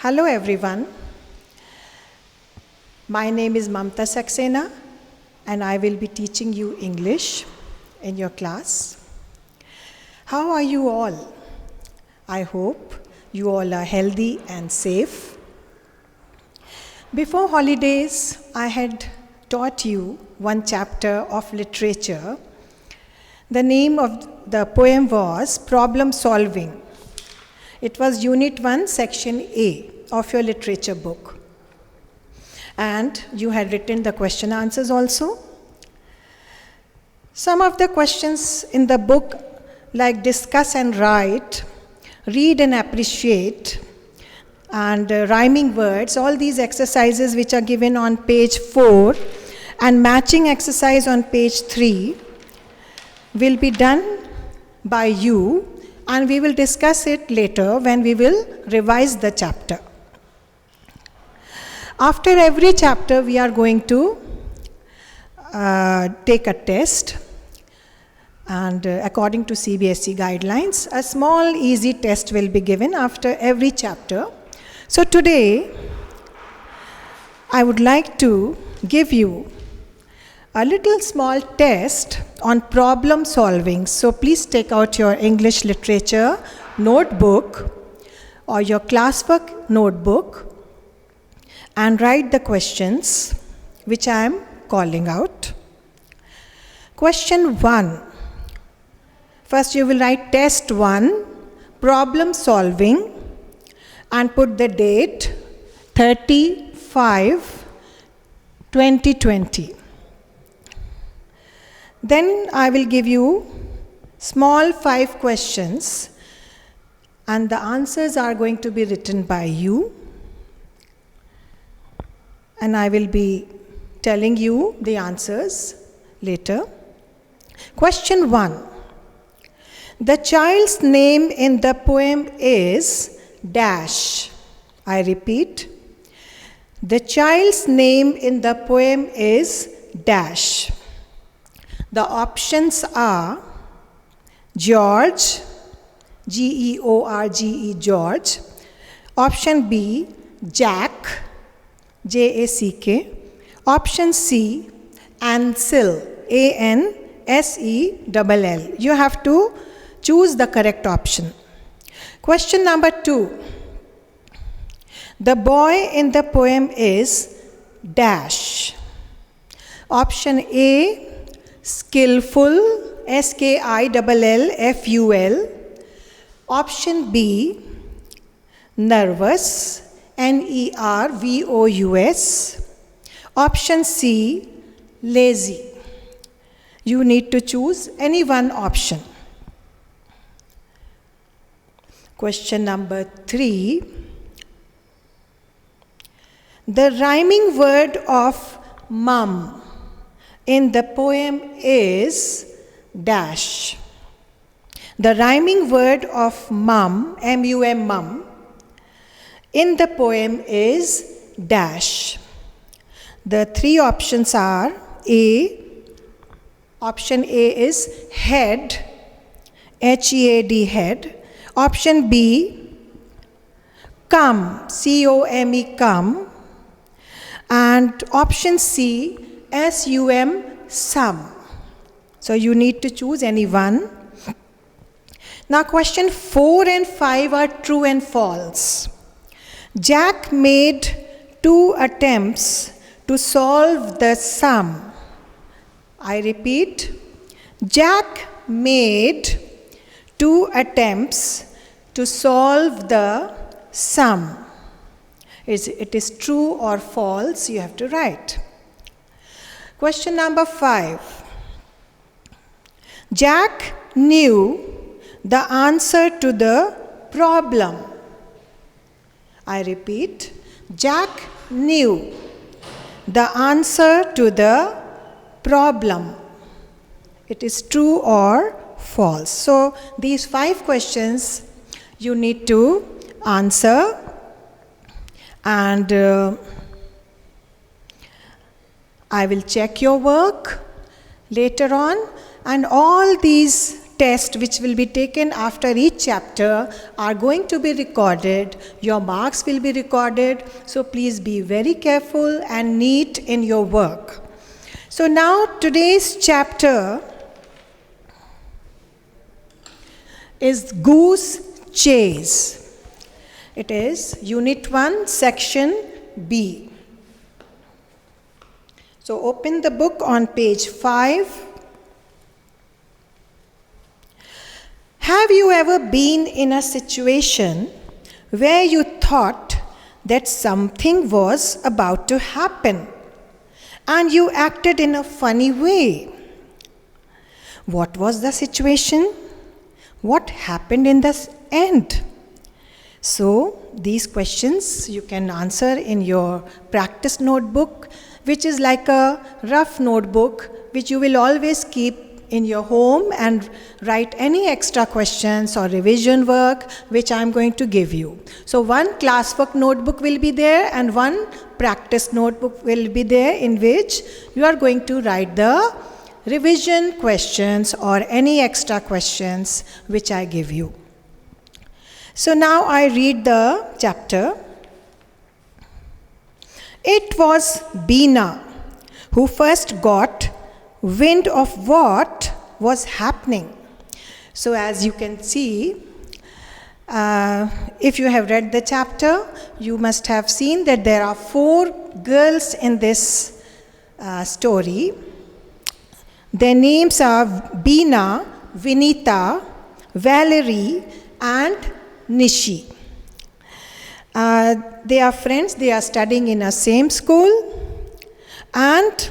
Hello everyone. My name is Mamta Saxena and I will be teaching you English in your class. How are you all? I hope you all are healthy and safe. Before holidays, I had taught you one chapter of literature. The name of the poem was Problem Solving. It was Unit 1, Section A of your literature book. And you had written the question answers also. Some of the questions in the book, like discuss and write, read and appreciate, and rhyming words, all these exercises which are given on page 4 and matching exercise on page 3 will be done by you, and we will discuss it later when we will revise the chapter. After every chapter, we are going to take a test, and according to CBSE guidelines, a small easy test will be given after every chapter. So today, I would like to give you a little small test on problem solving. So please take out your English literature notebook or your classwork notebook and write the questions which I am calling out. Question 1. First you will write test 1, problem solving, and put the date 30/5/2020. Then I will give you small 5 questions and the answers are going to be written by you, and I will be telling you the answers later. Question 1. The child's name in the poem is dash. I repeat. The child's name in the poem is dash. The options are George, George, George. Option B, Jack, Jack. Option C, Ansel, Ansell. You have to choose the correct option. Question number 2. The boy in the poem is dash. Option A, skillful, Skillful. Option B, nervous, Nervous. Option C, lazy. You need to choose any one option. Question number 3. The rhyming word of mum in the poem is dash. The rhyming word of mum, M-U-M, mum, in the poem is dash. The 3 options are option A is head, H-E-A-D, head. Option B, come, C-O-M-E, come. And option C, S-U-M, sum. So you need to choose any one. Now question 4 and 5 are true and false. Jack made 2 attempts to solve the sum. I repeat, Jack made 2 attempts to solve the sum. It is true or false, you have to write. Question number 5. Jack knew the answer to the problem. I repeat, Jack knew the answer to the problem. It is true or false. So these 5 questions you need to answer, and I will check your work later on, and all these tests which will be taken after each chapter are going to be recorded. Your marks will be recorded. So please be very careful and neat in your work. So now today's chapter is Goose Chase. It is Unit 1, Section B. So open the book on page 5. Have you ever been in a situation where you thought that something was about to happen and you acted in a funny way? What was the situation? What happened in the end? So these questions you can answer in your practice notebook, which is like a rough notebook which you will always keep in your home and write any extra questions or revision work which I am going to give you. So one classwork notebook will be there and one practice notebook will be there in which you are going to write the revision questions or any extra questions which I give you. So now I read the chapter. It was Beena who first got wind of what was happening. So as you can see, if you have read the chapter, you must have seen that there are 4 girls in this story. Their names are Beena, Vinita, Valerie, and Nishi. They are friends, they are studying in a same school, and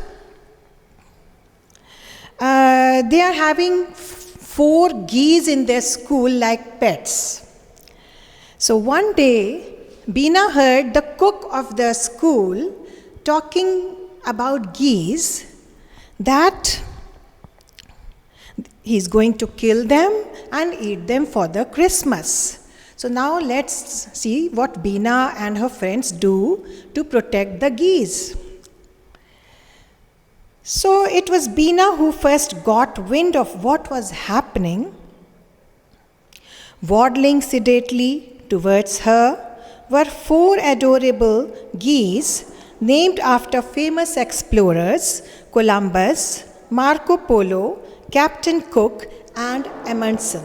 they are having 4 geese in their school like pets. So one day, Beena heard the cook of the school talking about geese, that he's going to kill them and eat them for the Christmas. So now let's see what Beena and her friends do to protect the geese. So it was Beena who first got wind of what was happening. Waddling sedately towards her were 4 adorable geese named after famous explorers Columbus, Marco Polo, Captain Cook, and Amundsen.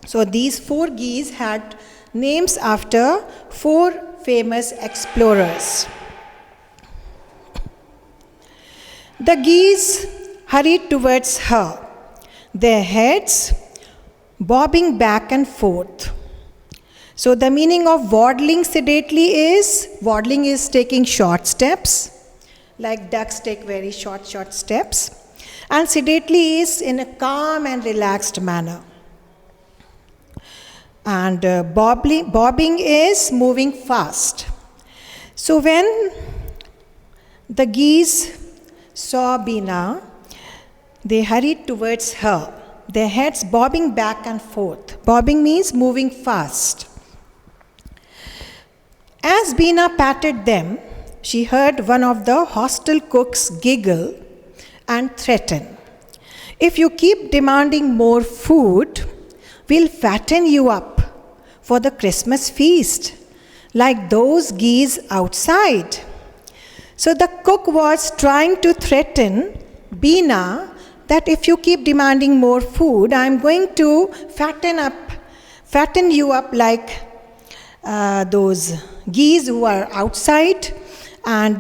So these 4 geese had names after 4 famous explorers. The geese hurried towards her, their heads bobbing back and forth. So the meaning of waddling sedately is taking short steps, like ducks take very short steps. And sedately is in a calm and relaxed manner. And bobbing is moving fast. So when the geese saw Beena, they hurried towards her, their heads bobbing back and forth. Bobbing means moving fast. As Beena patted them, she heard one of the hostel cooks giggle and threaten. If you keep demanding more food, we'll fatten you up for the Christmas feast, like those geese outside. So the cook was trying to threaten Beena that if you keep demanding more food, I'm going to fatten you up like those geese who are outside, and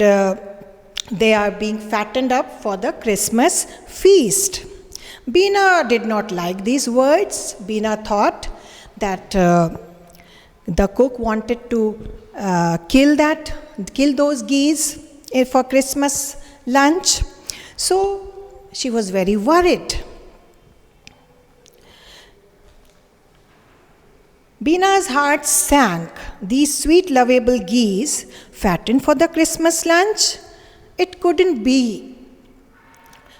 they are being fattened up for the Christmas feast. Beena did not like these words. Beena thought that the cook wanted to kill those geese for Christmas lunch. So she was very worried. Beena's heart sank. These sweet, lovable geese fattened for the Christmas lunch? It couldn't be.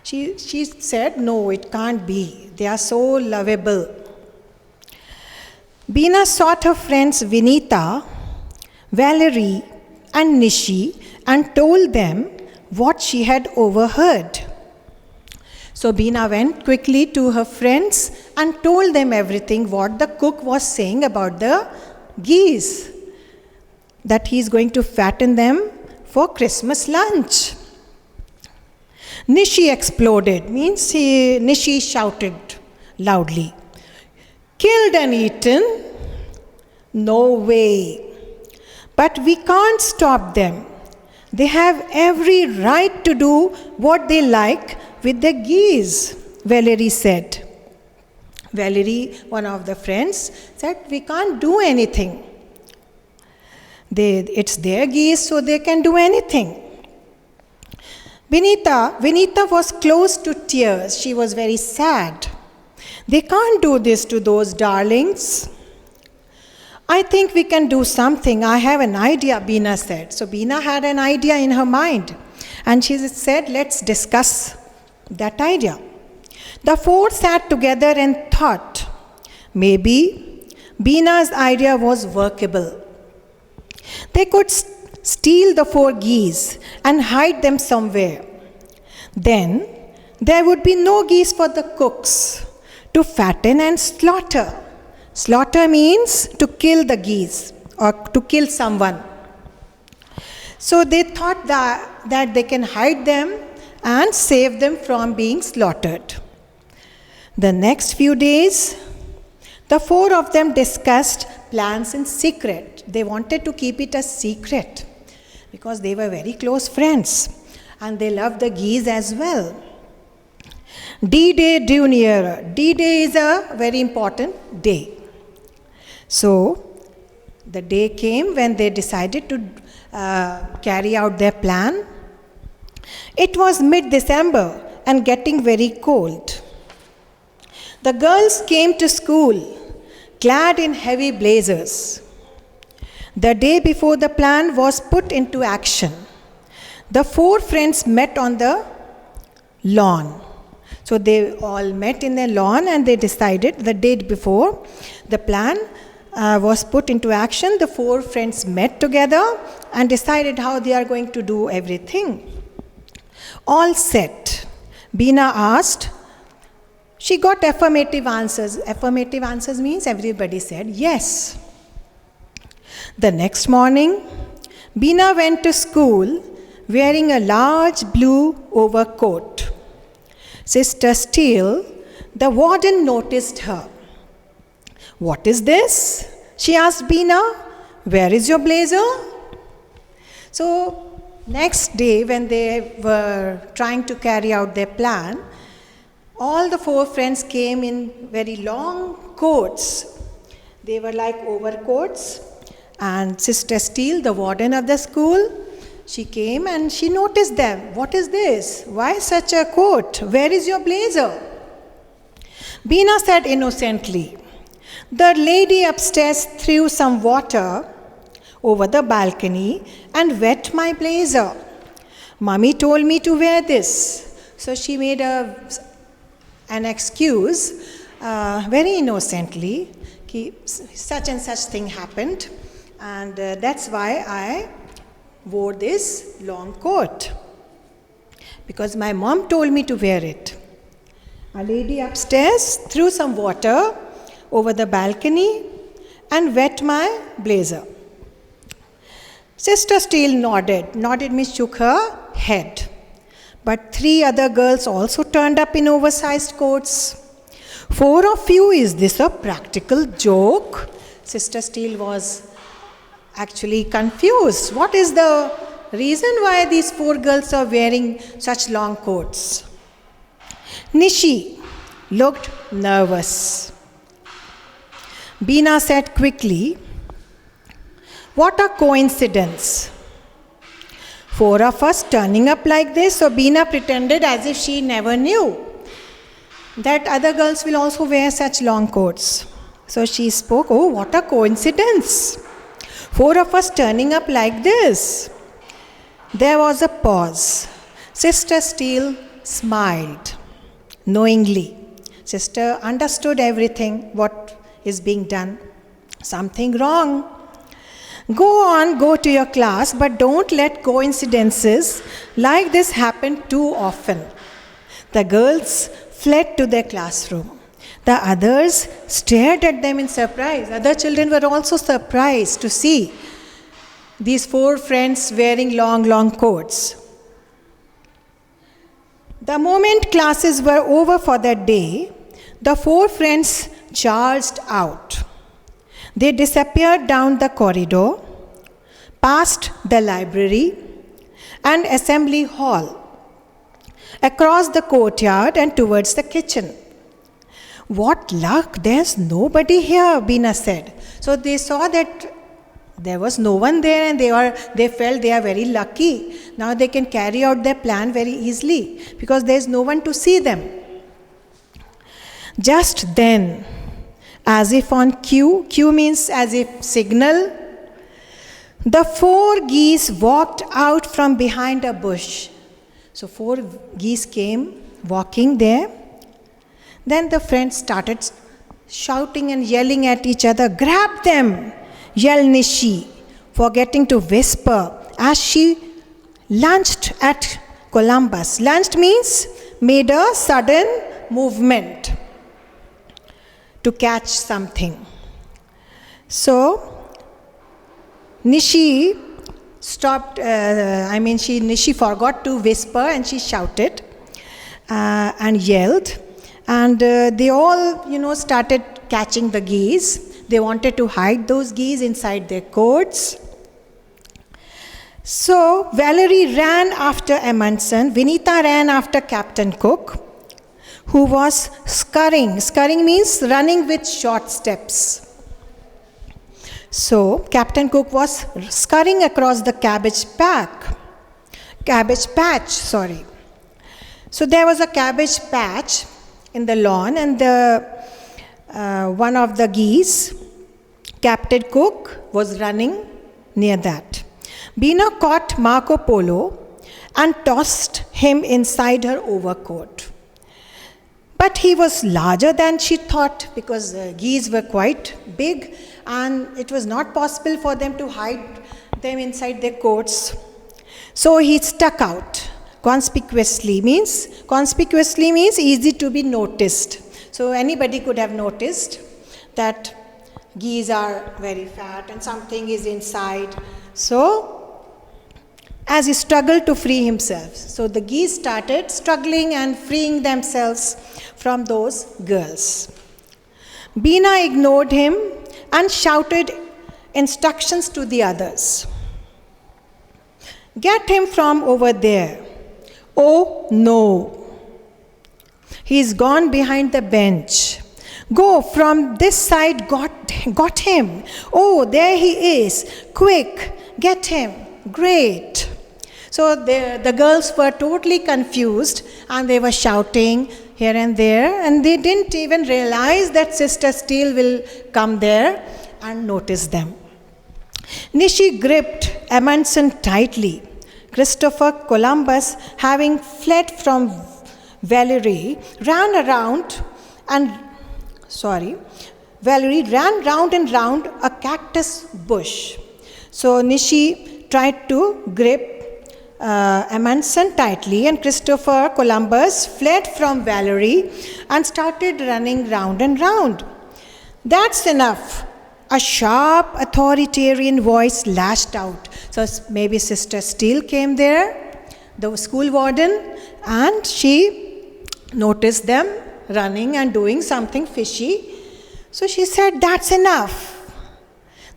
She said, no, it can't be. They are so lovable. Beena sought her friends Vinita, Valerie, and Nishi and told them what she had overheard. So Beena went quickly to her friends and told them everything what the cook was saying about the geese, that he is going to fatten them for Christmas lunch. Nishi exploded, means Nishi shouted loudly, "Killed and eaten? No way. But we can't stop them. They have every right to do what they like with the geese," Valerie said. Valerie, one of the friends, said, "We can't do anything. It's their geese, so they can do anything." Vinita was close to tears. She was very sad. "They can't do this to those darlings." "I think we can do something. I have an idea," Beena said. So Beena had an idea in her mind. And she said, "Let's discuss that idea." The four sat together and thought. Maybe Beena's idea was workable. They could steal the 4 geese and hide them somewhere. Then there would be no geese for the cooks to fatten and slaughter. Slaughter means to kill the geese or to kill someone. So they thought that they can hide them and save them from being slaughtered. The next few days, the 4 of them discussed plans in secret. They wanted to keep it a secret because they were very close friends and they loved the geese as well. D-Day drew nearer. D-Day is a very important day. So the day came when they decided to carry out their plan. It was mid-December and getting very cold. The girls came to school clad in heavy blazers. The day before the plan was put into action, the 4 friends met on the lawn. So they all met in the lawn and they decided the day before the plan was put into action, the 4 friends met together and decided how they are going to do everything. All set. Beena asked. She got affirmative answers. Affirmative answers means everybody said yes. The next morning, Beena went to school wearing a large blue overcoat. Sister Steele, the warden, noticed her. "What is this?" she asked Beena. "Where is your blazer?" So next day, when they were trying to carry out their plan, all the 4 friends came in very long coats. They were like overcoats. And Sister Steele, the warden of the school, she came and she noticed them. "What is this? Why such a coat? Where is your blazer?" Beena said innocently, "The lady upstairs threw some water over the balcony and wet my blazer. Mummy told me to wear this." So she made an excuse very innocently. Such and such thing happened. And that's why I wore this long coat. Because my mom told me to wear it. A lady upstairs threw some water over the balcony and wet my blazer. Sister Steele nodded. Nodded means shook her head. But 3 other girls also turned up in oversized coats. "4 of you, is this a practical joke?" Sister Steele was actually confused. What is the reason why these 4 girls are wearing such long coats? Nishi looked nervous. Beena said quickly, "What a coincidence. 4 of us turning up like this." So Beena pretended as if she never knew that other girls will also wear such long coats. So she spoke, "Oh, what a coincidence. 4 of us turning up like this." There was a pause. Sister Steele smiled knowingly. Sister understood everything, what is being done. Something wrong. "Go on, go to your class, but don't let coincidences like this happen too often. The girls fled to their classroom. The others stared at them in surprise. Other children were also surprised to see these 4 friends wearing long, long coats. The moment classes were over for that day, the 4 friends charged out. They disappeared down the corridor, past the library and assembly hall, across the courtyard and towards the kitchen. What luck, there's nobody here, Beena said. So they saw that there was no one there and they felt they are very lucky. Now they can carry out their plan very easily because there's no one to see them. Just then, as if on cue means as if signal, the 4 geese walked out from behind a bush. So 4 geese came walking there. Then the friends started shouting and yelling at each other. Grab them, yelled Nishi, forgetting to whisper as she lunged at Columbus. Lunged means made a sudden movement to catch something. So Nishi stopped, Nishi forgot to whisper and she shouted and yelled. And they all, started catching the geese. They wanted to hide those geese inside their coats. So Valerie ran after Amundsen. Vinita ran after Captain Cook, who was scurrying. Scurrying means running with short steps. So Captain Cook was scurrying across the cabbage patch. So there was a cabbage patch in the lawn, and one of the geese, Captain Cook, was running near that. Beena caught Marco Polo and tossed him inside her overcoat. But he was larger than she thought because geese were quite big and it was not possible for them to hide them inside their coats. So he stuck out. Conspicuously means easy to be noticed. So anybody could have noticed that geese are very fat and something is inside. So as he struggled to free himself, so the geese started struggling and freeing themselves from those girls. Beena ignored him and shouted instructions to the others. Get him from over there. Oh no, he's gone behind the bench. Go from this side, got him. Oh, there he is. Quick, get him. Great. So the girls were totally confused and they were shouting here and there, and they didn't even realize that Sister Steele will come there and notice them. Nishi gripped Amundsen tightly. Christopher Columbus, having fled from Valerie, ran round and round a cactus bush. So Nishi tried to grip Amundsen tightly, and Christopher Columbus fled from Valerie and started running round and round. That's enough. A sharp, authoritarian voice lashed out. So maybe Sister Steele came there, the school warden, and she noticed them running and doing something fishy. So she said, that's enough.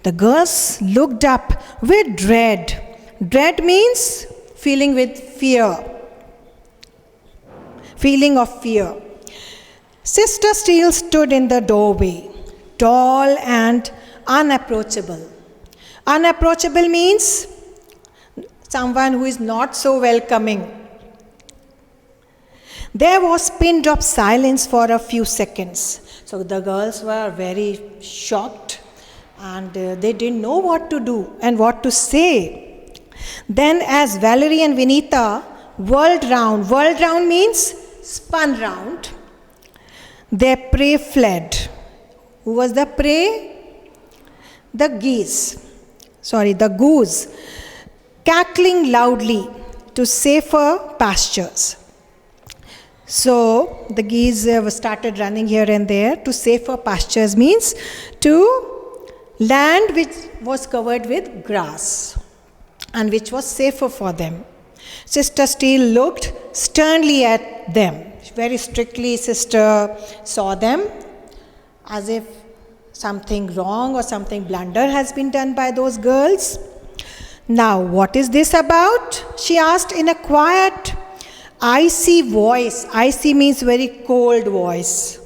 The girls looked up with dread. Dread means feeling with fear. Feeling of fear. Sister Steele stood in the doorway, tall and unapproachable. Unapproachable means someone who is not so welcoming. There was pin-drop silence for a few seconds. So the girls were very shocked and they didn't know what to do and what to say. Then as Valerie and Vinita whirled round means spun round, their prey fled. Who was the prey? The goose, cackling loudly to safer pastures. So the geese started running here and there to safer pastures, means to land which was covered with grass and which was safer for them. Sister Steele looked sternly at them. Very strictly, sister saw them as if something wrong or something blunder has been done by those girls. Now, what is this about? She asked in a quiet, icy voice. Icy means very cold voice.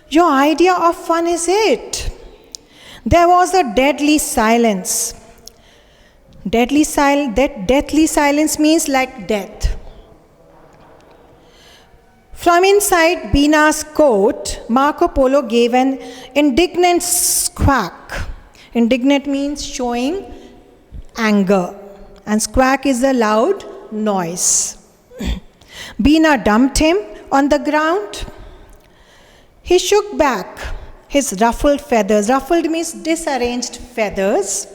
Your idea of fun is it? There was a deadly silence. Deadly silence means like death. From inside Bina's coat, Marco Polo gave an indignant squawk. Indignant means showing anger, and squawk is a loud noise. Bina dumped him on the ground. He shook back his ruffled feathers. Ruffled means disarranged feathers,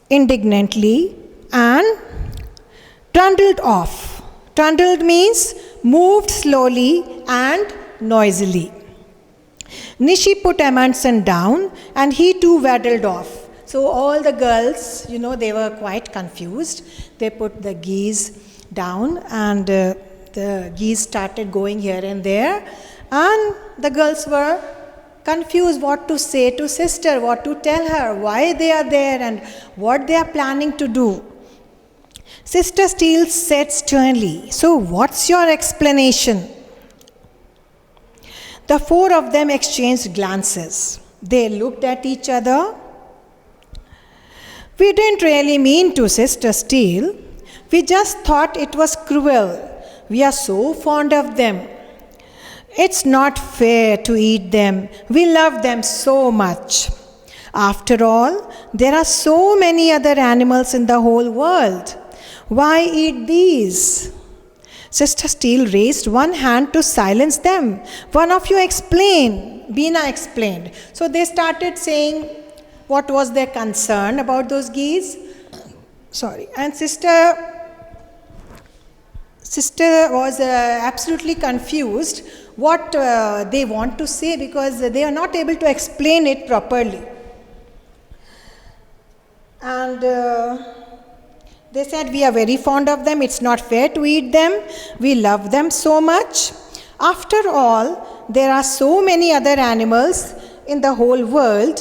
indignantly, and trundled off. Trundled means moved slowly and noisily. Nishi put Amundsen down and he too waddled off. So all the girls, they were quite confused. They put the geese down and the geese started going here and there. And the girls were confused what to say to sister, what to tell her, why they are there and what they are planning to do. Sister Steele said sternly, so what's your explanation? The four of them exchanged glances. They looked at each other. We didn't really mean to, Sister Steele. We just thought it was cruel. We are so fond of them. It's not fair to eat them. We love them so much. After all, there are so many other animals in the whole world. Why eat these? Sister Steele raised one hand to silence them. One of you explain. Bina explained. So they started saying what was their concern about those geese. And sister was absolutely confused what they want to say because they are not able to explain it properly. And they said, we are very fond of them. It's not fair to eat them. We love them so much. After all, there are so many other animals in the whole world.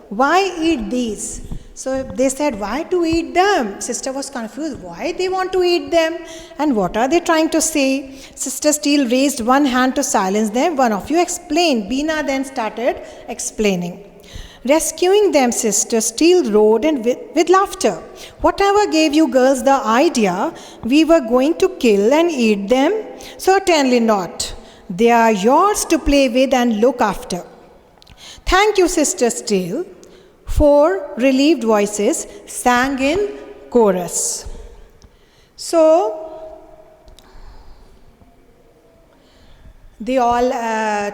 Why eat these? So they said, why to eat them? Sister was confused. Why they want to eat them? And what are they trying to say? Sister Steele raised one hand to silence them. One of you explained. Bina then started explaining. Rescuing them, Sister Steele roared and with laughter. Whatever gave you girls the idea we were going to kill and eat them? Certainly not. They are yours to play with and look after. Thank you, Sister Steele. Four relieved voices sang in chorus. So, they all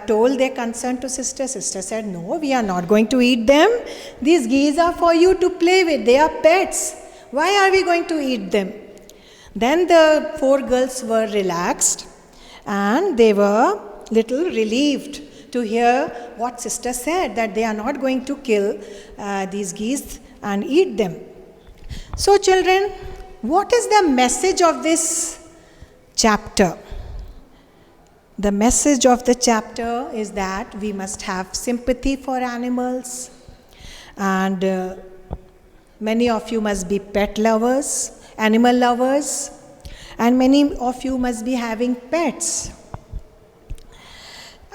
told their concern to sister. Sister said, no, we are not going to eat them. These geese are for you to play with. They are pets. Why are we going to eat them? Then the four girls were relaxed and they were little relieved to hear what sister said, that they are not going to kill these geese and eat them. So children, what is the message of this chapter? The message of the chapter is that we must have sympathy for animals, and many of you must be pet lovers, animal lovers, and many of you must be having pets.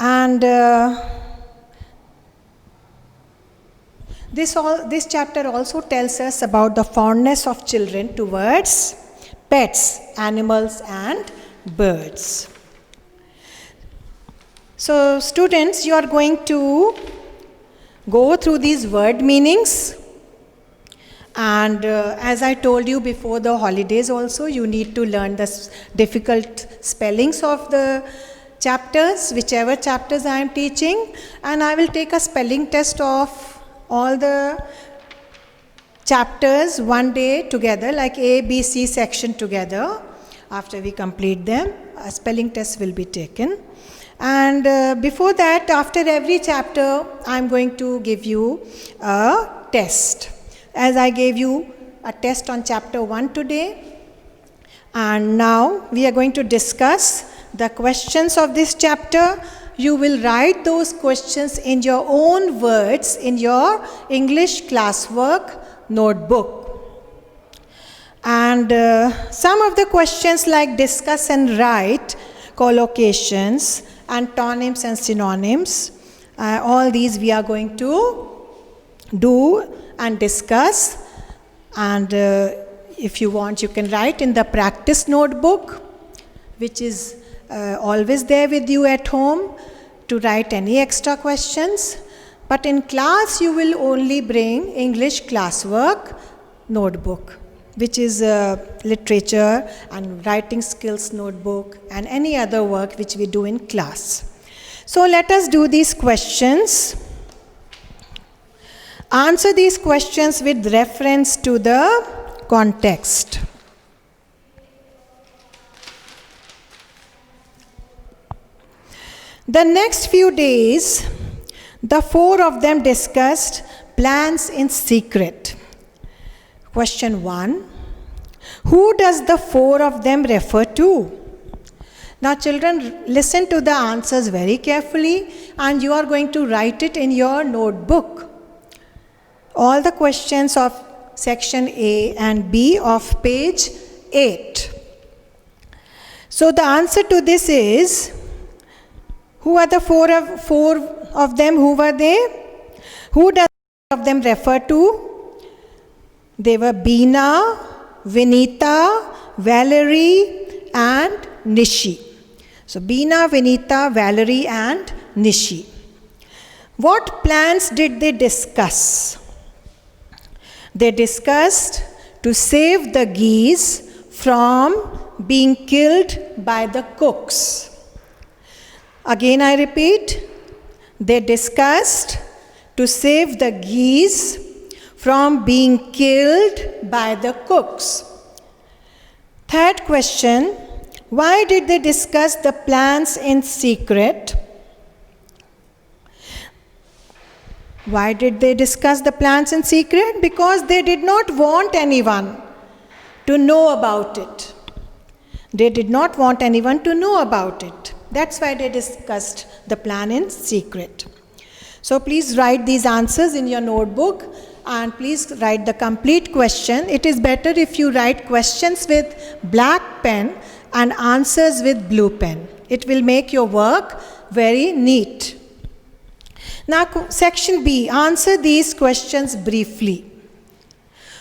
And this chapter also tells us about the fondness of children towards pets, animals, and birds. So students, you are going to go through these word meanings, and as I told you before the holidays also, you need to learn the difficult spellings of the chapters, whichever chapters I am teaching, and I will take a spelling test of all the chapters one day together, like A, B, C section together. After we complete them, a spelling test will be taken. And before that, after every chapter, I'm going to give you a test. As I gave you a test on chapter 1 today, and now we are going to discuss the questions of this chapter. You will write those questions in your own words in your English classwork notebook. And some of the questions like discuss and write, collocations, antonyms and synonyms, all these we are going to do and discuss. And if you want, you can write in the practice notebook, which is always there with you at home, to write any extra questions. But in class, you will only bring English classwork notebook, which is literature and writing skills notebook and any other work which we do in class. So let us do these questions. Answer these questions with reference to the context. The next few days, the four of them discussed plans in secret. Question 1. Who does the four of them refer to? Now children, listen to the answers very carefully and you are going to write it in your notebook. All the questions of section A and B of page 8. So the answer to this is, who are the four of them? Who were they? Who does of them refer to? They were Beena, Vinita, Valerie, and Nishi. So Beena, Vinita, Valerie, and Nishi. What plans did they discuss? They discussed to save the geese from being killed by the cooks. Again I repeat, they discussed to save the geese from being killed by the cooks. Third question, why did they discuss the plans in secret? Why did they discuss the plans in secret? Because they did not want anyone to know about it. They did not want anyone to know about it. That's why they discussed the plan in secret. So please write these answers in your notebook and please write the complete question. It is better if you write questions with black pen and answers with blue pen. It will make your work very neat. Now section B, answer these questions briefly.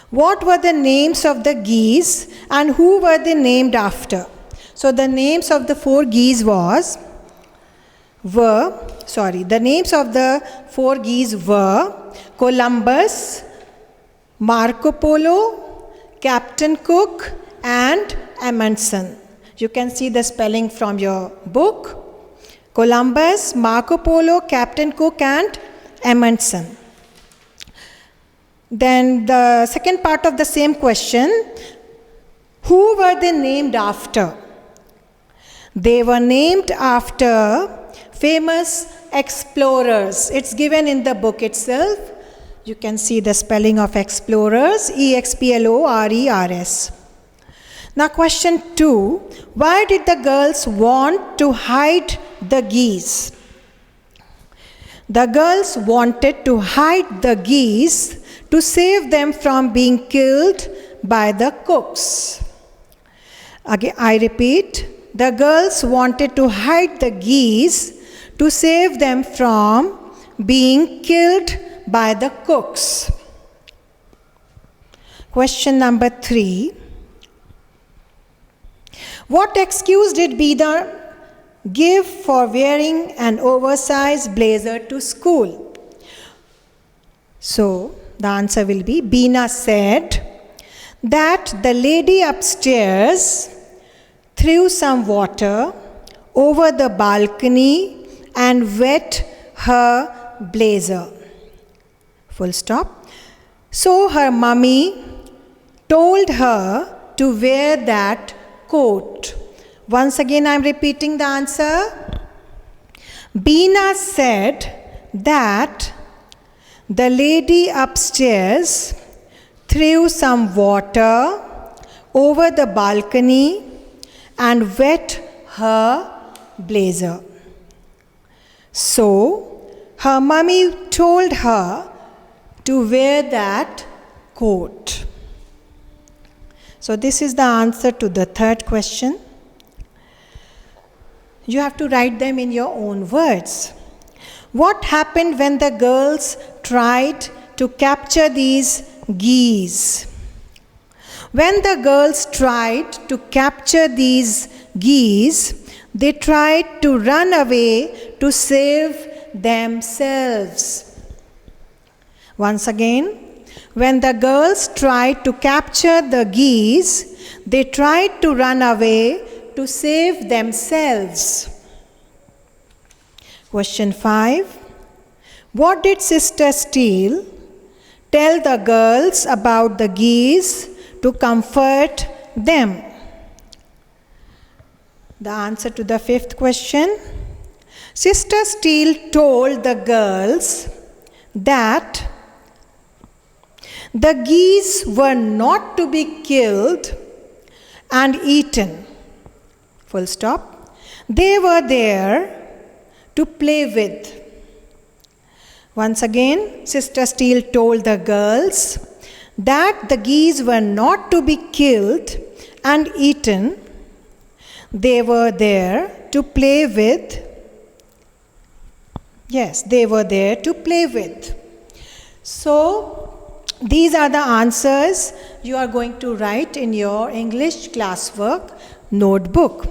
What were the names of the geese and who were they named after? So the names of the four geese the names of the four geese were Columbus, Marco Polo, Captain Cook, and Amundsen. You can see the spelling from your book. Columbus, Marco Polo, Captain Cook, and Amundsen. Then the second part of the same question, who were they named after? They were named after famous explorers. It's given in the book itself. You can see the spelling of explorers, E-X-P-L-O-R-E-R-S. Now question 2, why did the girls want to hide the geese? The girls wanted to hide the geese to save them from being killed by the cooks. Again, I repeat, the girls wanted to hide the geese to save them from being killed by the cooks. Question number 3. What excuse did Beena give for wearing an oversized blazer to school? So, the answer will be, Beena said that the lady upstairs threw some water over the balcony and wet her blazer. Full stop. So her mummy told her to wear that coat. Once again, I am repeating the answer. Beena said that the lady upstairs threw some water over the balcony and wet her blazer. So, her mummy told her to wear that coat. So, this is the answer to the third question. You have to write them in your own words. What happened when the girls tried to capture these geese? When the girls tried to capture these geese, they tried to run away to save themselves. Once again, when the girls tried to capture the geese, they tried to run away to save themselves. Question 5. What did Sister Steele tell the girls about the geese to comfort them? The answer to the fifth question. Sister Steele told the girls that the geese were not to be killed and eaten. Full stop. They were there to play with. Once again, Sister Steele told the girls that the geese were not to be killed and eaten. They were there to play with. Yes, they were there to play with. So, these are the answers you are going to write in your English classwork notebook.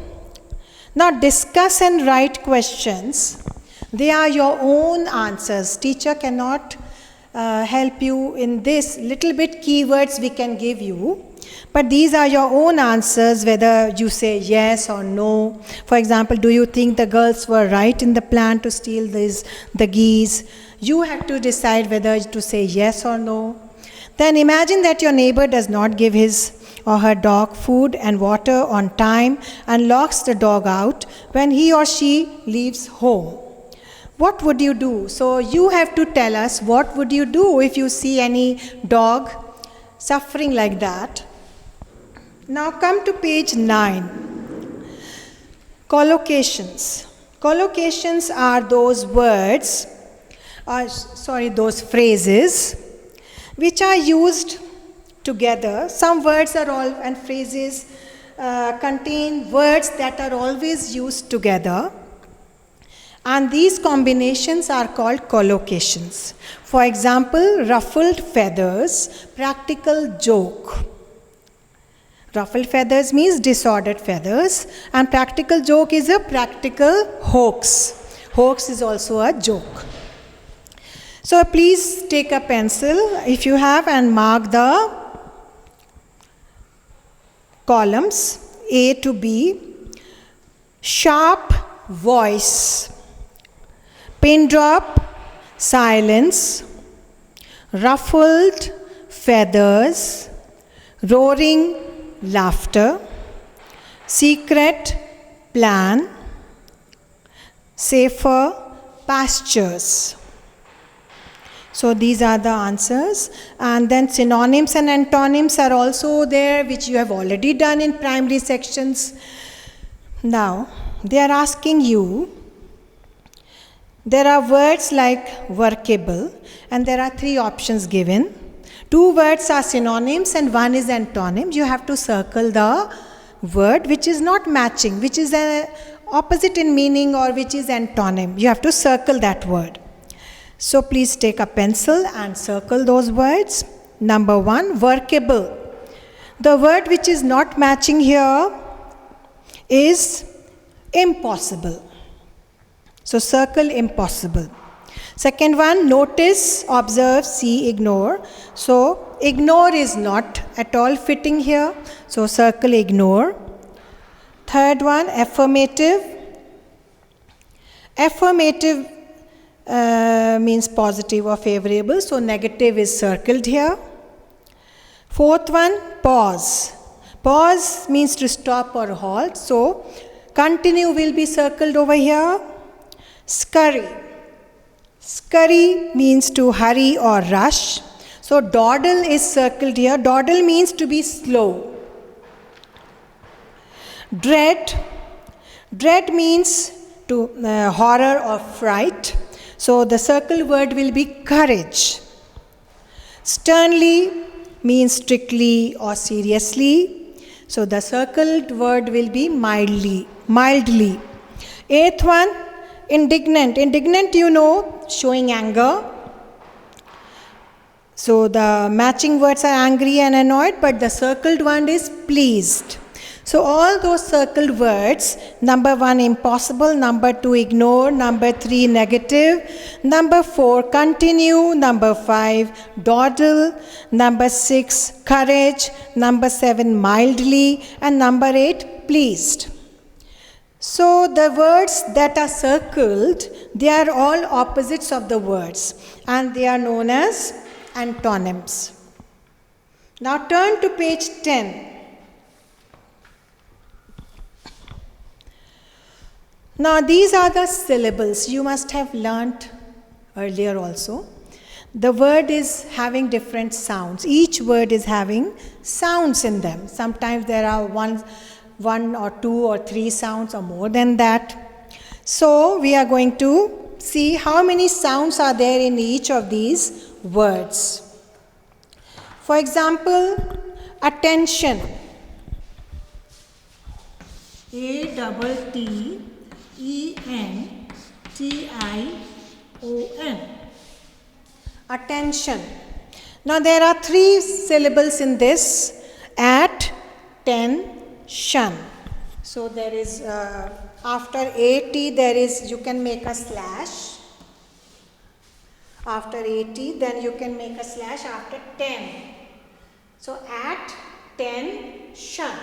Now discuss and write questions. They are your own answers. Teacher cannot help you in this. Little bit keywords we can give you. But these are your own answers, whether you say yes or no. For example, do you think the girls were right in the plan to steal the geese? You have to decide whether to say yes or no. Then imagine that your neighbor does not give his or her dog food and water on time and locks the dog out when he or she leaves home. What would you do? So you have to tell us what would you do if you see any dog suffering like that. Now come to page 9. Collocations. Collocations are those words, those phrases which are used together. Some words are all and phrases contain words that are always used together, and these combinations are called collocations. For example, ruffled feathers, practical joke. Ruffled feathers means disordered feathers, and practical joke is a practical hoax. Hoax is also a joke. So please take a pencil if you have and mark the columns A to B. Sharp voice, pin drop, silence, ruffled feathers, roaring laughter, secret plan, safer pastures. So these are the answers. And then synonyms and antonyms are also there, which you have already done in primary sections. Now, they are asking you, there are words like workable, and there are 3 options given. 2 words are synonyms and 1 is antonym. You have to circle the word which is not matching, which is an opposite in meaning or which is antonym. You have to circle that word. So please take a pencil and circle those words. Number 1, workable. The word which is not matching here is impossible. So circle impossible. Second one, notice, observe, see, ignore. So ignore is not at all fitting here. So circle ignore. Third one, affirmative. Affirmative means positive or favorable. So negative is circled here. Fourth one, pause. Pause means to stop or halt. So, continue will be circled over here. Scurry. Scurry means to hurry or rush. So, dawdle is circled here. Dawdle means to be slow. Dread. Dread means to horror or fright. So, the circled word will be courage. Sternly means strictly or seriously. So, the circled word will be mildly. Mildly. Eighth one, indignant. Indignant, you know, showing anger. So, the matching words are angry and annoyed, but the circled one is pleased. So, all those circled words, number 1 impossible, number 2 ignore, number 3 negative, number 4 continue, number 5 dawdle, number 6 courage, number 7 mildly, and number 8 pleased. So, the words that are circled, they are all opposites of the words, and they are known as antonyms. Now, turn to page 10. Now, these are the syllables you must have learnt earlier also. The word is having different sounds. Each word is having sounds in them. Sometimes there are one or two or three sounds or more than that. So, we are going to see how many sounds are there in each of these words. For example, attention. A-T-T-E-N-T-I-O-N. Attention. Now there are 3 syllables in this. At-ten-shun. So there is after A-T there is, you can make a slash. After A-T then you can make a slash after 10. So at-ten-shun.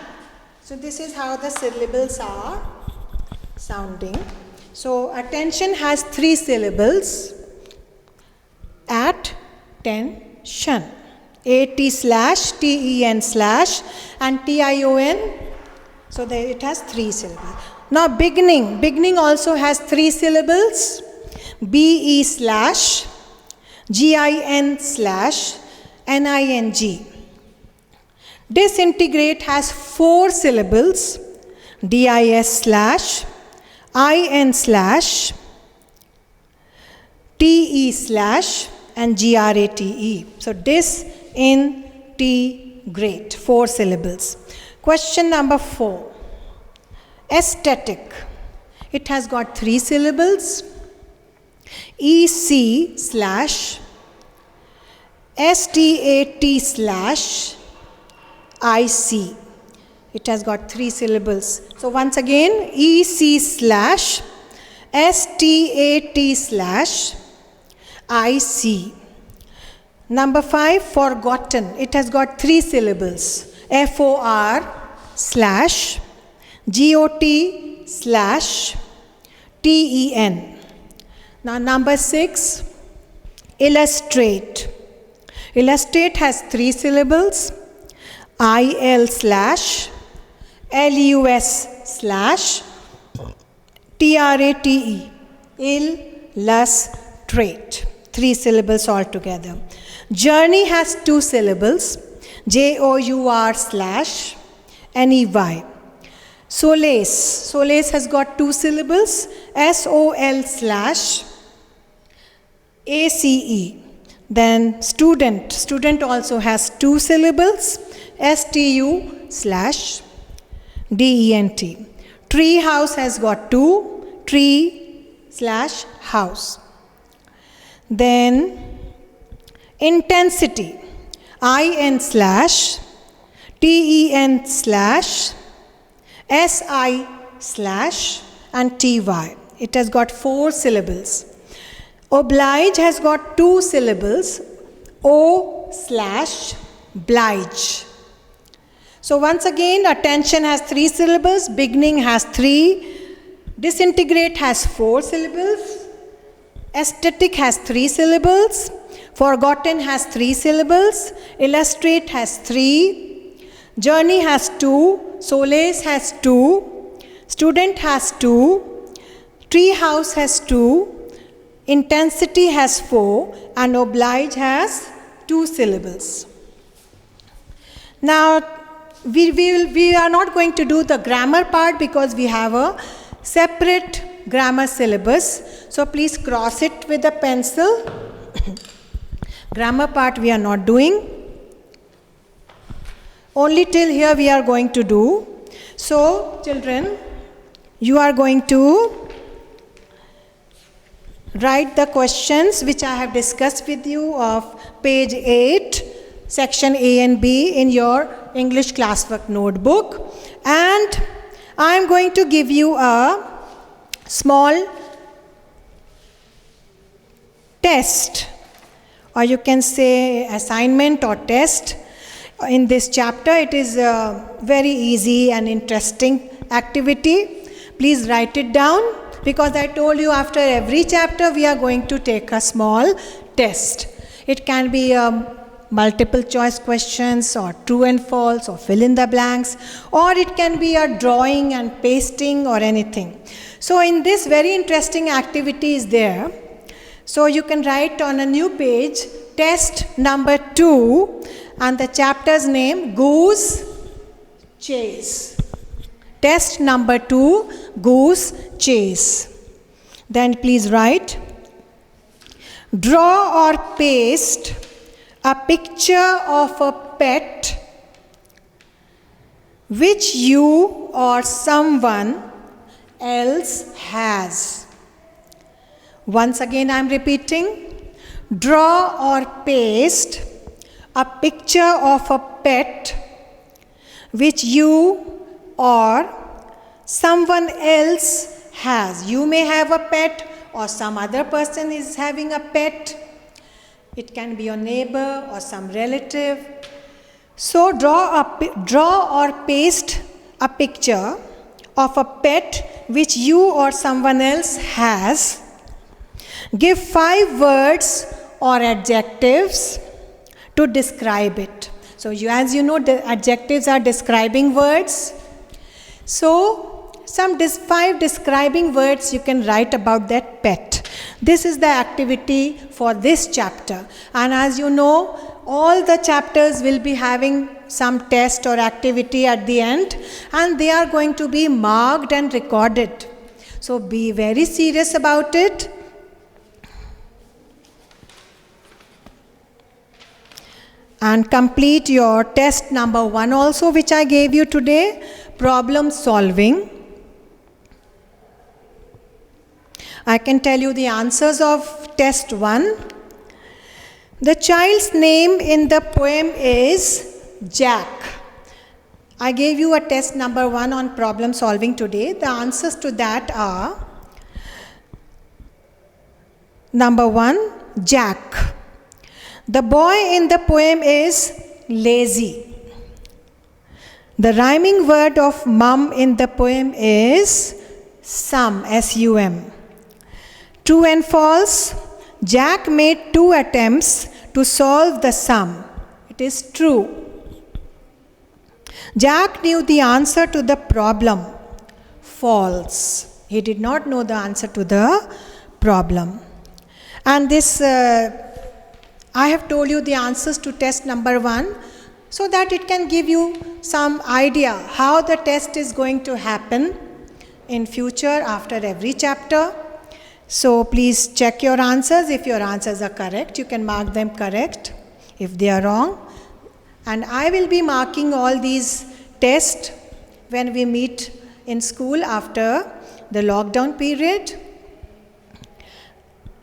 So this is how the syllables are sounding. So attention has 3 syllables. At-ten-shun. A-T slash, T-E-N slash, and T-I-O-N. So there it has 3 syllables. Now beginning. Beginning also has 3 syllables. B-E slash, G-I-N slash, N-I-N-G. Disintegrate has 4 syllables. D-I-S slash, I-N slash, T-E slash, and G-R-A-T-E. So disintegrate, 4 syllables. Question number 4. Aesthetic. It has got 3 syllables. E-C slash, S-T-A-T slash, I-C. It has got 3 syllables. So once again, E-C slash, S-T-A-T slash, I-C. Number 5, forgotten. It has got 3 syllables. F-O-R slash, G-O-T slash, T-E-N. Now number 6, illustrate. Illustrate has 3 syllables. I-L slash, L-U-S slash, T-R-A-T-E. Illustrate. 3 syllables altogether. Journey has 2 syllables. J-O-U-R slash, N-E-Y. Solace. Solace has got 2 syllables. S-O-L slash, A-C-E. Then student. Student also has 2 syllables. S-T-U slash, D-E-N-T. Tree house has got 2. Tree slash house. Then intensity. I-N slash, T-E-N slash, S-I slash, and T-Y. It has got 4 syllables. Oblige has got 2 syllables. O slash, blige. So once again, attention has 3 syllables. Beginning has 3. Disintegrate has 4 syllables. Aesthetic has 3 syllables. Forgotten has 3 syllables. Illustrate has 3. Journey has 2, Solace has 2, Student has 2, Tree House has 2, Intensity has 4, and Oblige has 2 syllables. Now, we are not going to do the grammar part because we have a separate grammar syllabus. So please cross it with a pencil. Grammar part we are not doing. Only till here we are going to do. So, children, you are going to write the questions which I have discussed with you of page 8, section A and B in your English classwork notebook. And I am going to give you a small test, or you can say assignment or test. In this chapter, it is a very easy and interesting activity. Please write it down, because I told you after every chapter we are going to take a small test. It can be multiple choice questions, or true and false, or fill in the blanks, or it can be a drawing and pasting or anything. So in this very interesting activity is there. So you can write on a new page, test number 2, and the chapter's name, Goose Chase. Test number 2, Goose Chase. Then please write, draw or paste a picture of a pet which you or someone else has. Once again I am repeating, draw or paste a picture of a pet which you or someone else has. You may have a pet, or some other person is having a pet. It can be your neighbor or some relative. So draw or paste a picture of a pet which you or someone else has. Give 5 words or adjectives to describe it. So as you know, the adjectives are describing words. So some 5 describing words you can write about that pet. This is the activity for this chapter. And as you know, all the chapters will be having some test or activity at the end, and they are going to be marked and recorded. So be very serious about it. And complete your test number 1 also, which I gave you today, problem solving. I can tell you the answers of test 1. The child's name in the poem is Jack. I gave you a test number 1 on problem solving today. The answers to that are, number 1, Jack. The boy in the poem is lazy. The rhyming word of mum in the poem is sum, S-U-M. True and false, Jack made 2 attempts to solve the sum. It is true. Jack knew the answer to the problem. False. He did not know the answer to the problem. And this I have told you the answers to test number 1 so that it can give you some idea how the test is going to happen in future after every chapter. So please check your answers. If your answers are correct, you can mark them correct. If they are wrong, and I will be marking all these tests when we meet in school after the lockdown period,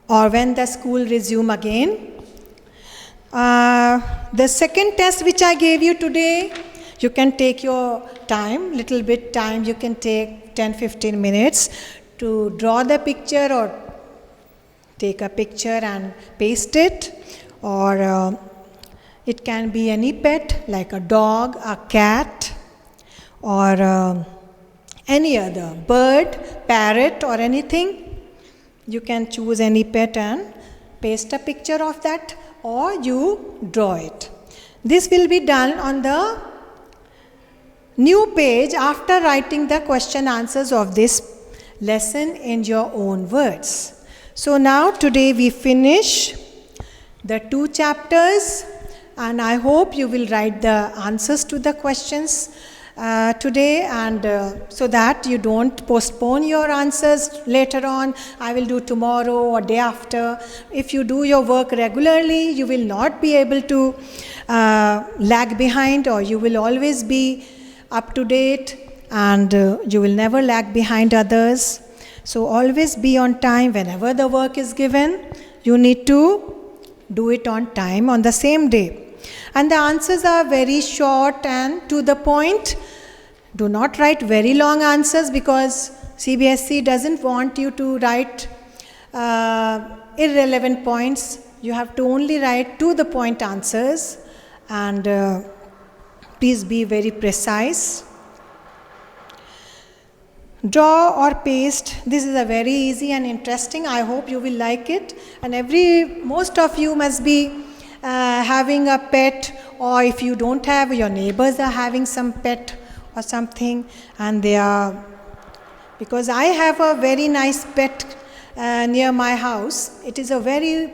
or when the school resume again. The second test which I gave you today, you can take your time, little bit time, you can take 10-15 minutes to draw the picture, or take a picture and paste it, or it can be any pet like a dog, a cat, or any other bird, parrot, or anything. You can choose any pet and paste a picture of that, or you draw it. This will be done on the new page after writing the question answers of this lesson in your own words. So now today we finish the 2 chapters, and I hope you will write the answers to the questions today, and so that you don't postpone your answers later on. I will do tomorrow or day after. If you do your work regularly, you will not be able to lag behind, or you will always be up to date, and you will never lag behind others. So always be on time. Whenever the work is given, you need to do it on time on the same day. And the answers are very short and to the point. Do not write very long answers, because CBSE doesn't want you to write irrelevant points. You have to only write to the point answers, and please be very precise. Draw or paste. This is a very easy and interesting. I hope you will like it. And most of you must be having a pet, or if you don't have, your neighbors are having some pet or something, and they are, because I have a very nice pet near my house. It is a very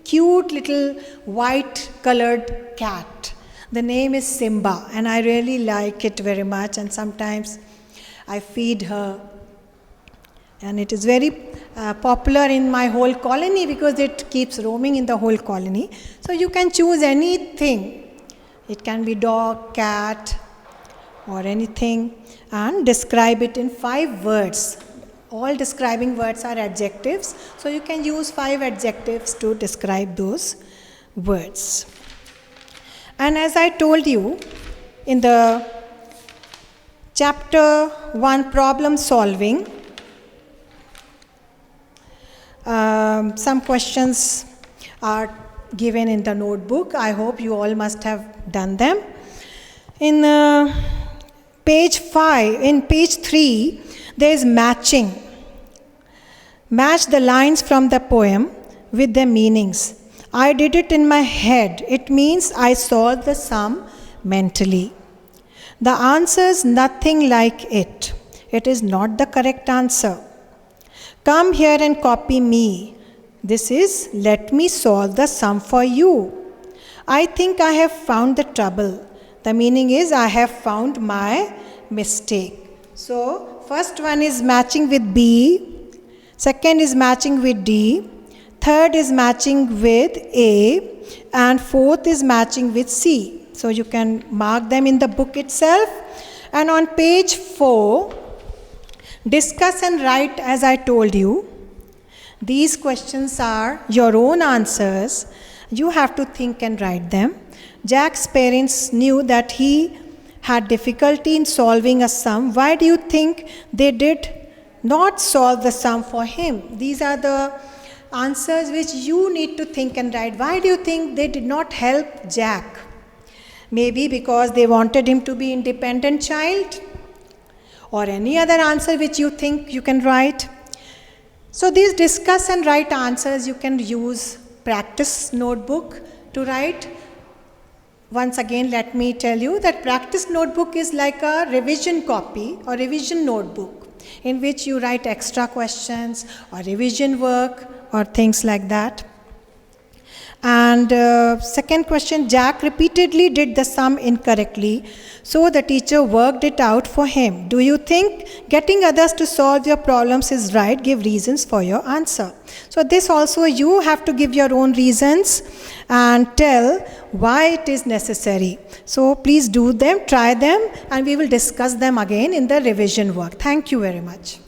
cute little white colored cat. The name is Simba, and I really like it very much, and sometimes I feed her, and it is very popular in my whole colony because it keeps roaming in the whole colony. So you can choose anything. It can be dog, cat, or anything, and describe it in 5 words. All describing words are adjectives, so you can use 5 adjectives to describe those words. And as I told you in the Chapter 1, problem solving, some questions are given in the notebook. I hope you all must have done them. In page 3, there is matching. Match the lines from the poem with their meanings. I did it in my head. It means I solved the sum mentally. The answer is nothing like it. It is not the correct answer. Come here and copy me. This is let me solve the sum for you. I think I have found the trouble. The meaning is I have found my mistake. So first one is matching with B. Second is matching with D. Third is matching with A. And fourth is matching with C. So you can mark them in the book itself. And on page 4, discuss and write as I told you. These questions are your own answers. You have to think and write them. Jack's parents knew that he had difficulty in solving a sum. Why do you think they did not solve the sum for him? These are the answers which you need to think and write. Why do you think they did not help Jack? Maybe because they wanted him to be independent child, or any other answer which you think you can write. So these discuss and write answers, you can use practice notebook to write. Once again, let me tell you that practice notebook is like a revision copy or revision notebook in which you write extra questions or revision work or things like that. And second question, Jack repeatedly did the sum incorrectly, so the teacher worked it out for him. Do you think getting others to solve your problems is right? Give reasons for your answer. So this also you have to give your own reasons and tell why it is necessary. So please do them, try them, and we will discuss them again in the revision work. Thank you very much.